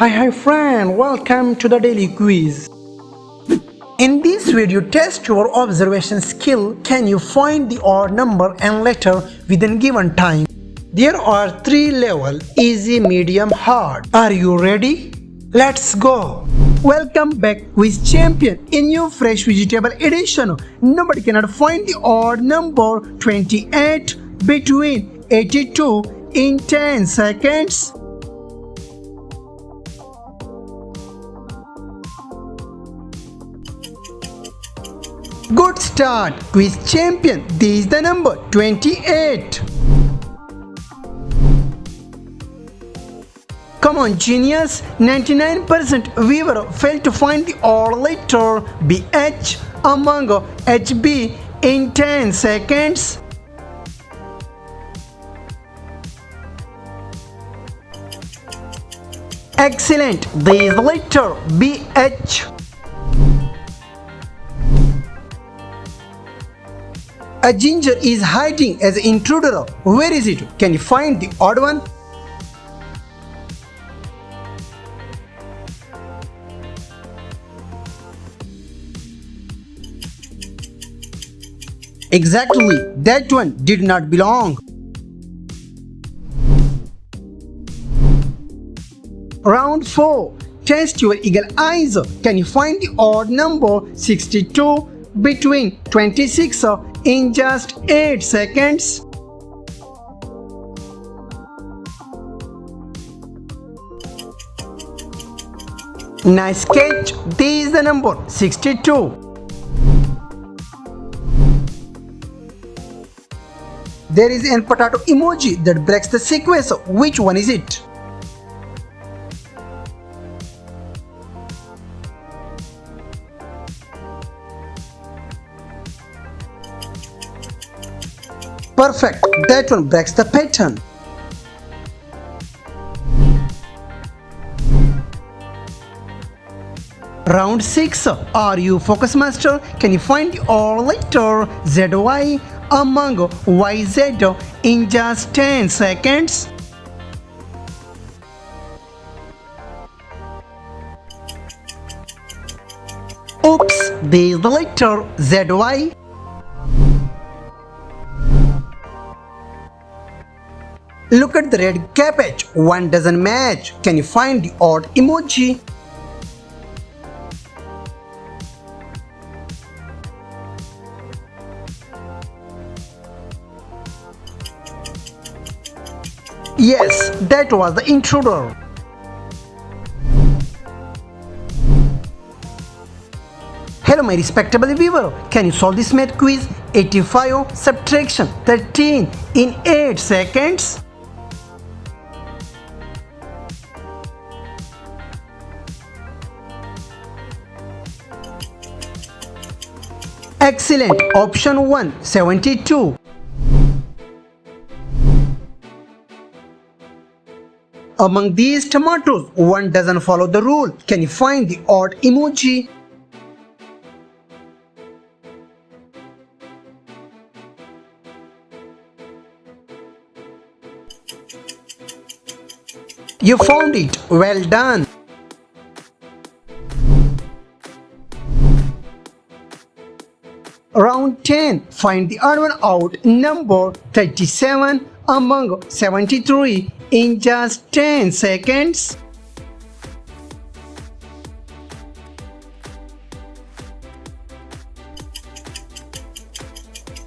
Hi friend, welcome to the daily quiz. In this video, test your observation skill. Can you find the odd number and letter within given time? There are three levels: easy, medium, hard. Are you ready? Let's go. Welcome back, quiz champion. In your fresh vegetable edition, nobody cannot find the odd number 28 between 82 in 10 seconds. Good start, quiz champion. This is the number 28. Come on, genius. 99% viewer failed to find the odd letter BH among HB in 10 seconds. Excellent. This is the letter BH. A ginger is hiding as an intruder. Where is it? Can you find the odd one? Exactly, that one did not belong. Round 4. Test your eagle eyes. Can you find the odd number 62 between 26 in just 8 seconds? Nice catch. This is the number 62. There is an potato emoji that breaks the sequence. Which one is it? Perfect. That one breaks the pattern. Round 6. Are you focus master? Can you find the odd letter ZY among YZ in just 10 seconds? Oops, this is the letter ZY. Look at the red cabbage. One doesn't match. Can you find the odd emoji? Yes, that was the intruder. Hello my respectable viewer, can you solve this math quiz? 85 subtraction 13 in 8 seconds? Excellent. Option 1, 72. Among these tomatoes, one doesn't follow the rule. Can you find the odd emoji? You found it. Well done. Round 10. Find the odd one out. Number 37 among 73 in just 10 seconds.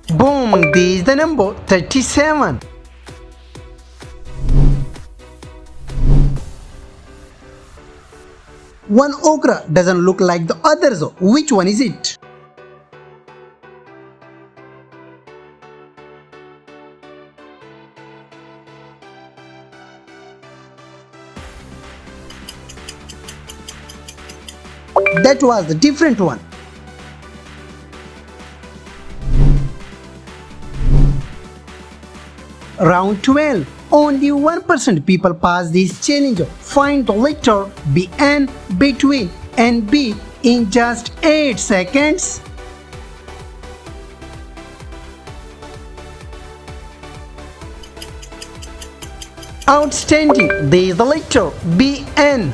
Boom, this is the number 37. One okra doesn't look like the others. Which one is it? That was the different one. Round 12. Only 1% people pass this challenge. Find the letter BN between NB in just 8 seconds. Outstanding. There is the letter BN.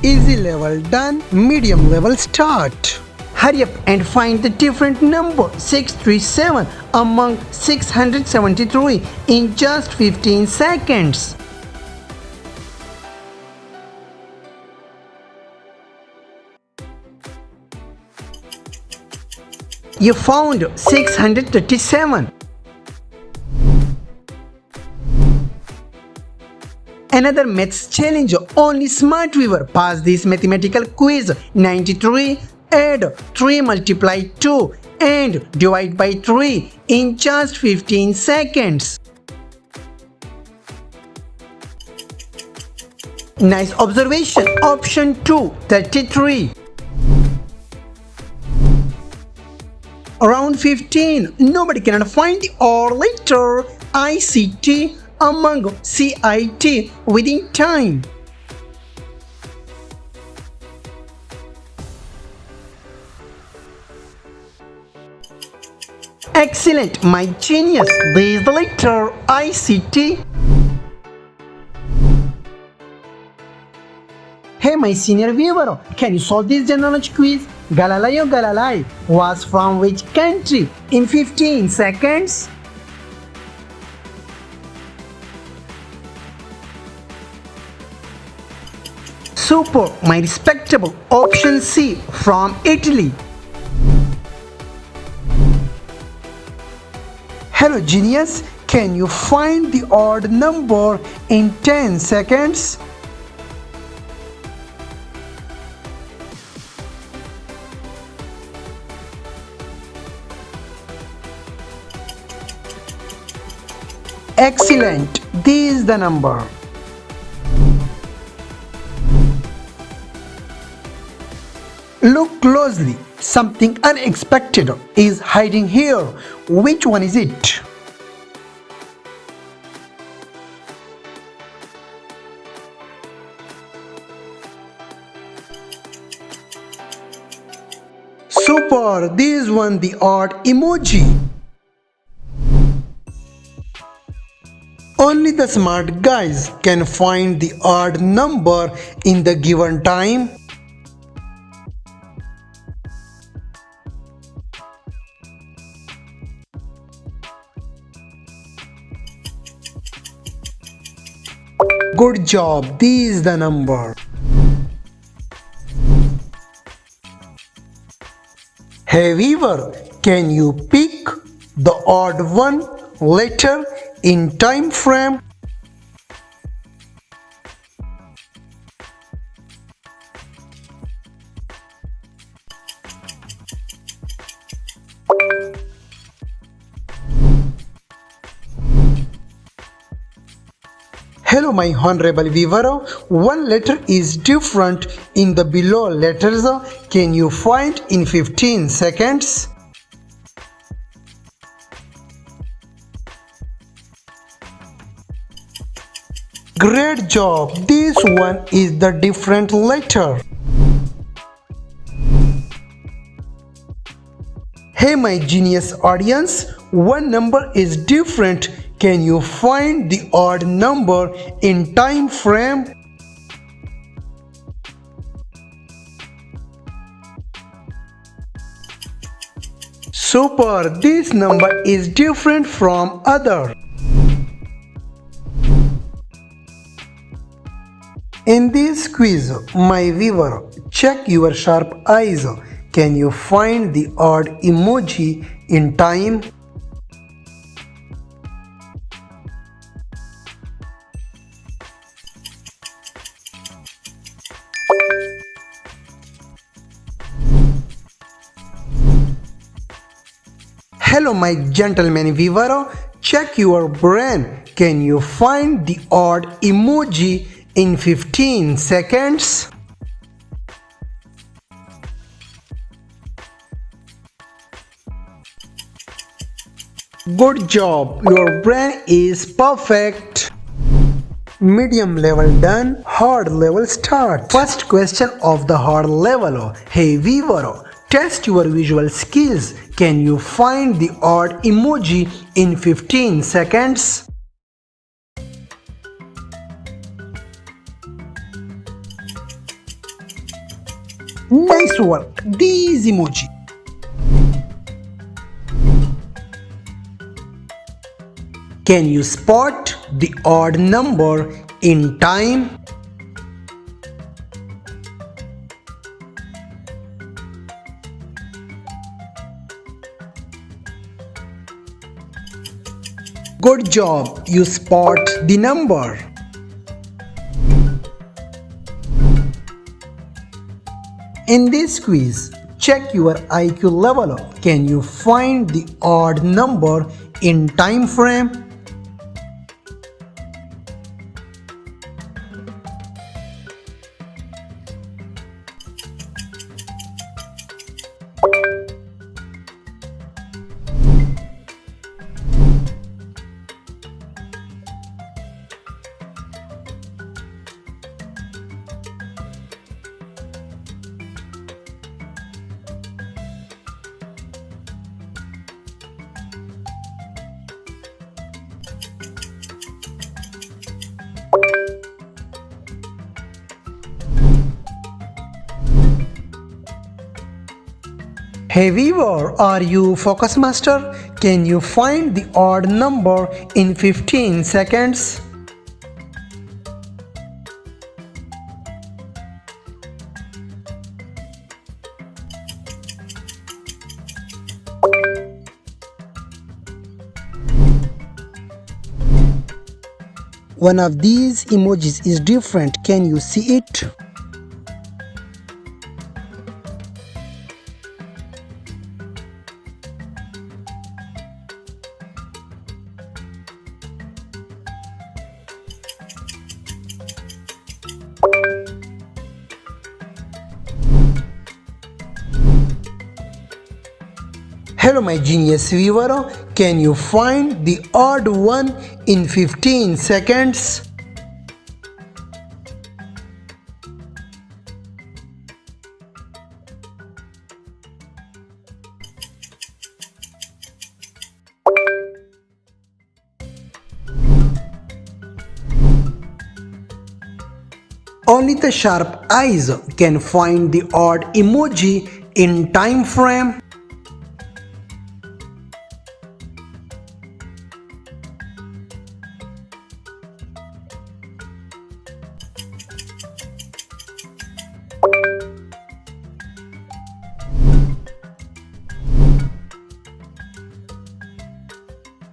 Easy level done, medium level start. Hurry up and find the different number 637 among 673 in just 15 seconds. You found 637. Another maths challenge. Only smart viewer pass this mathematical quiz. 93, add 3 multiply 2 and divide by 3 in just 15 seconds. Nice observation. Option 2, 33. Around 15. Nobody cannot find the or letter ICT among CIT within time. Excellent, my genius. This is the letter ICT. Hey, my senior viewer, can you solve this general knowledge quiz? Galileo Galilei was from which country in 15 seconds? Super, my respectable. Option C, from Italy. Hello genius, can you find the odd number in 10 seconds? Excellent, this is the number. Look closely, something unexpected is hiding here. Which one is it? Super, this one the odd emoji. Only the smart guys can find the odd number in the given time. Good job, this is the number. Hey viewer, can you pick the odd one letter in time frame? Hello my honorable viewer, one letter is different in the below letters. Can you find in 15 seconds? Great job, this one is the different letter. Hey my genius audience, one number is different. Can you find the odd number in time frame? Super, this number is different from other. In this quiz, my viewer, check your sharp eyes. Can you find the odd emoji in time? Hello my gentleman viewer, check your brain. Can you find the odd emoji in 15 seconds? Good job, your brain is perfect. Medium level done, hard level start. First question of the hard level. Hey viewer, test your visual skills. Can you find the odd emoji in 15 seconds? Nice work. These emoji. Can you spot the odd number in time? Good job, you spot the number. In this quiz, check your IQ level. Can you find the odd number in time frame? Hey viewer, are you focus master? Can you find the odd number in 15 seconds? One of these emojis is different. Can you see it? Hello my genius viewer, can you find the odd one in 15 seconds? Only the sharp eyes can find the odd emoji in time frame.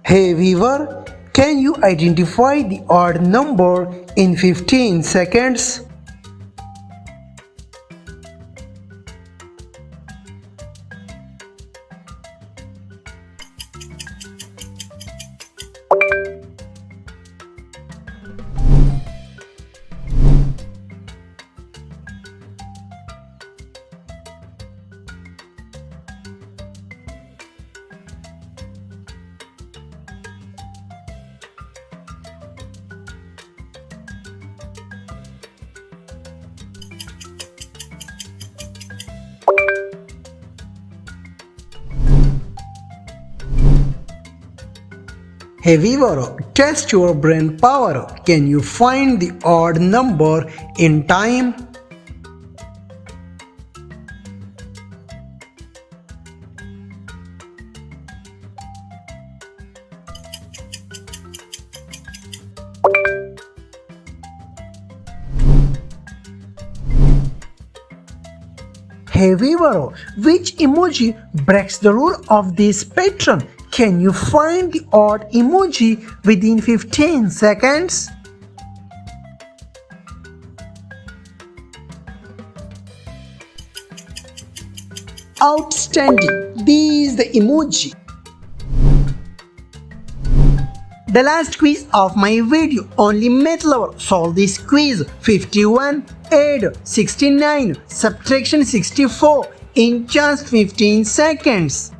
Hey viewer, can you identify the odd number in 15 seconds? Hey viewer, test your brain power. Can you find the odd number in time? Hey viewer, which emoji breaks the rule of this pattern? Can you find the odd emoji within 15 seconds? Outstanding! This is the emoji. The last quiz of my video. Only math lover solve this quiz. 51 add 69 subtraction 64 in just 15 seconds.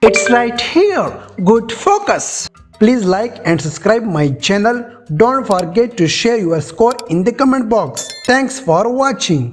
It's right here. Good focus. Please like and subscribe my channel. Don't forget to share your score in the comment box. Thanks for watching.